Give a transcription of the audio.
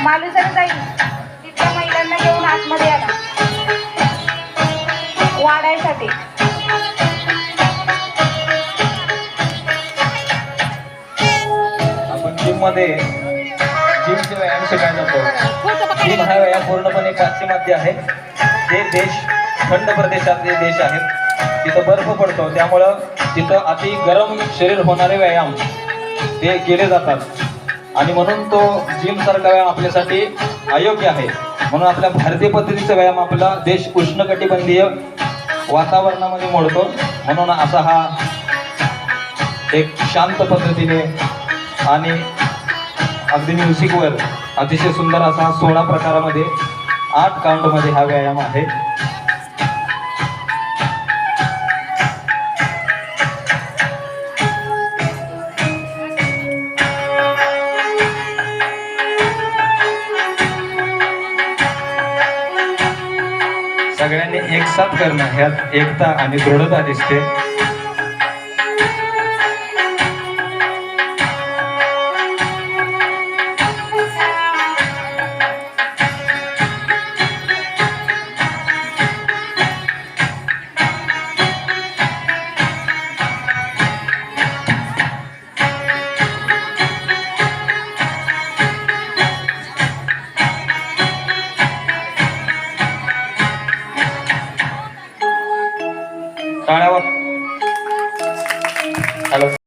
मालुसरे ताई तिथल्या महिलांना घेऊन आतमध्ये या ना वाढायसाठी. आपण जिम मध्ये जिमचे व्यायाम शिकायला जातो. जिम हा व्यायाम पूर्णपणे पाश्चिमात्य आहे. ते देश थंड प्रदेशातले देश आहेत, तिथं बर्फ पडतो, त्यामुळं तिथं अति गरम शरीर होणारे व्यायाम ते केले जातात आणि म्हणून तो जिम सारखा व्यायाम आपल्यासाठी अयोग्य आहे. म्हणून आपल्या भारतीय पद्धतीचा व्यायाम आपला देश उष्णकटिबंधीय वातावरणामध्ये मोडतो. म्हणून असा हा एक शांत पद्धतीने आणि अगदी म्युझिकवर अतिशय सुंदर असा 16 प्रकारामध्ये 8 काउंटमध्ये हा व्यायाम आहे. सगळ्यांनी एक साथ करणं ह्यात एकता आणि दृढता दिसते.